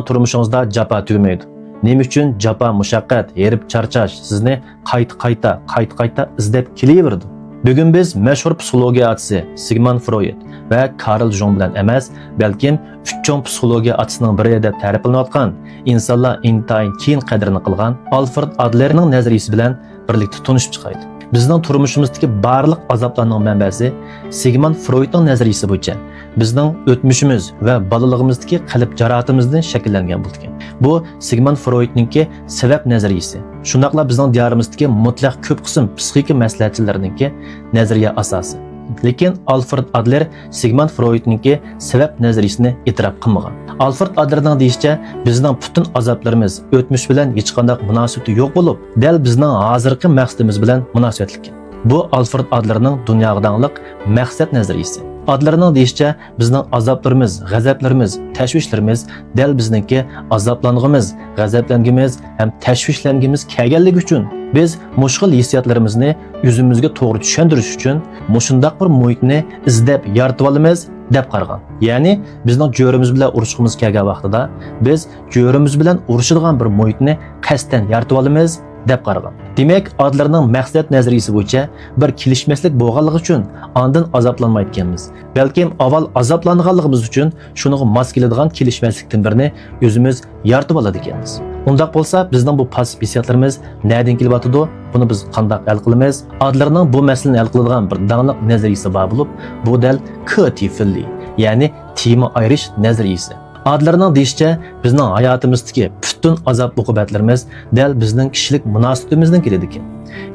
Turmushingizda japa tugmaydi. Nima uchun japa, mushaqqat, herib charchash sizni qayta izlab kelaverdi. Bugun biz mashhur psixologiya otasi Sigmund Freud va Carl Jung bilan emas, balkim uchchon psixologiya otasining biri deb ta'riflanayotgan, insonlar intayin keyin qadrini qilgan Alfred Adlerning nazariyasi bilan birlikda tunishib chiqaylik. Bizning turmushimizdagi barliq azoblarning manbasi Sigmund Freudning nazariyasi bo'yicha bizning o'tmishimiz va bolalig'imizdagi qalb jarohatimizdan shakllangan bo'lgan. Bu Sigmund Freudningki sabab nazariyasi. Shundaqla bizning diyorimizdagi mutlaq ko'p qism psixika maslahatchilarininki nazariya asosi. Lekin Alfred Adler Sigmund Freudningki sabab nazariyasini e'tirof qilmagan. Alfred Adlerning deyishicha, bizning butun azoblarimiz o'tmish bilan hech qanday munosabati yo'q bo'lib, dal bizning hozirgi maqsadimiz bilan munosabatlik. Bu Alfred Adlerning dunyoga dangliq maqsad nazariyasi. Adlerning deyishicha, bizning azoblarimiz, g'azablarimiz, tashvishlarimiz dal bizningki azoblangimiz, g'azablangimiz ham tashvishlangimiz kelganligi uchun biz mushkil hissiyotlarimizni o'zimizga to'g'ri tushuntirish uchun mushundaq bir muhitni izlab yaratib olamiz deb qaragan. Ya'ni bizning jo'rimiz bilan urushimiz kelgan vaqtida biz jo'rimiz bilan urushadigan bir muhitni qasddan yaratib olamiz deb qaragan. Demak, Adlerning maqsad nazariyasi bo'yicha bir kelishmaslik bo'lganligi uchun ondan azoblanmayotganmiz. Balkim avval azoblanganligimiz uchun shuniga mos keladigan kelishmaslikdan birini o'zimiz yaratib oladi ekanmiz. Undaq bo'lsa, bizning bu pasiv hissiyotlarimiz nereden kelyapti? Buni biz qanday hal qilamiz? Adlerning bu masalani hal qiladigan bir danglik nazariyasi bor bo'lib, bu dal K-tifilli, ya'ni tema ayirish nazariyasi. Adlerning deyishicha, bizning hayotimizdagi butun azob-uqubatlarimiz dal bizning kishilik munosabatimizdan keladi ekan.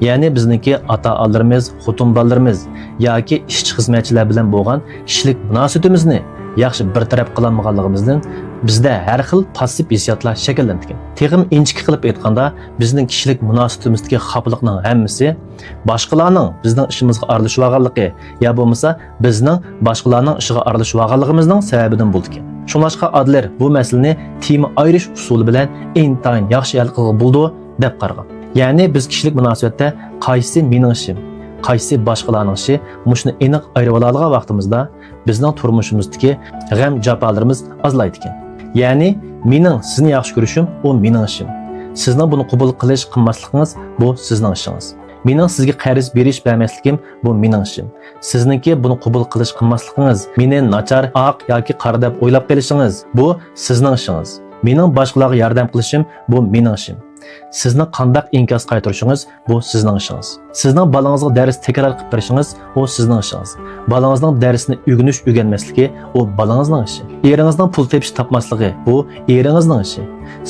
Ya'ni bizningki ota-onalarimiz, xotin-bolalarimiz yoki ishchi xizmatchilar bilan bo'lgan kishilik munosabatimizni yaxshi bir taraf qilolmaganligimizdan bizda har xil passiv hissiyotlar shakllangan. Texim inchik qilib aytganda, bizning kishilik munosabatimizdagi xafalikning hammasi boshqalarning bizning ishimizga aralashib olganligi yo bo'lmasa bizning boshqalarning ishiga aralashib olganligimizning sababidan bo'ldi. Shunlashqa Adler bu masalani tema ayirish usuli bilan intayin yaxshi hal qilib bo'ldi deb qaragan. Ya'ni biz kishilik munosabatda qaysi mening ishim, qaysi boshqalarning ishi mushni aniq ayirib oladigan vaqtimizda bizning turmushimizdagi g'am jafolarimiz azlaydi ekan. Ya'ni mening sizni yaxshi ko'rishim u mening ishim. Sizning buni qabul qilish qilmasligingiz bu sizning ishingiz. Mening sizga qarz berish bermasligim bu mening ishim. Sizningki buni qabul qilish qilmasligingiz, meni nachar, oq yoki qora deb o'ylab qolishingiz bu sizning ishingiz. Mening boshqalarga yordam qilishim bu mening ishim. Sizning qandaq inkos qaytarishingiz bu sizning ishingiz. Sizning bolangizga dars takror qilib berishingiz u sizning ishingiz. Bolangizning darsini o'rganmasligi u bolangizning ishi. Eringizning pul tepish topmasligi bu eringizning ishi.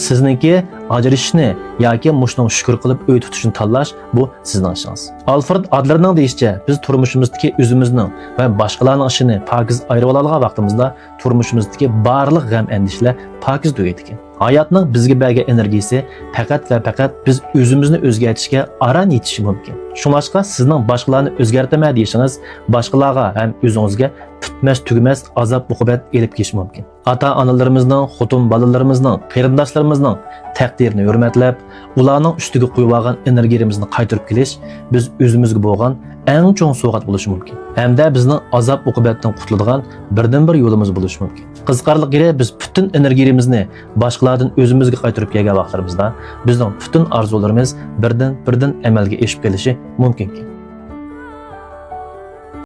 Sizningki ajrashishni yoki mushning shukr qilib uy tutishni tanlash bu sizning ishingiz. Alfred Adlerning deyishicha, biz turmushimizdagi o'zimizning va boshqalarning ishini pokiz ayirib oladigan vaqtimizda turmushimizdagi barliq g'am andishlar pokiz tugaydi ekan. Hayotning bizga bergan energiyasi faqat va faqat biz o'zimizni o'zgartirishga aran yetishi mumkin. Shunlashqa sizning boshqalarni o'zgartirma deyishingiz boshqalarga ham o'zingizga tutmas tugmas azob-uqubat elib kelishi mumkin. Ota-onalarimizning, xotin-bolalarimizning, qarindoshlarimizning taqdirini hurmatlab, ularning ustiga qo'yib olgan energiyamizni qaytarib kelish biz o'zimizga bo'lgan eng cho'ng sovg'at bo'lishi mumkin. Hamda bizning azob-uqubatdan qutuladigan birdan-bir yo'limiz bo'lishi mumkin. Qiziqarligi biz butun energiyamizni boshqalardan o'zimizga qaytarib kelgan vaqtlarimizda bizning butun orzularimiz birdan amalga oshib kelishi mumkin.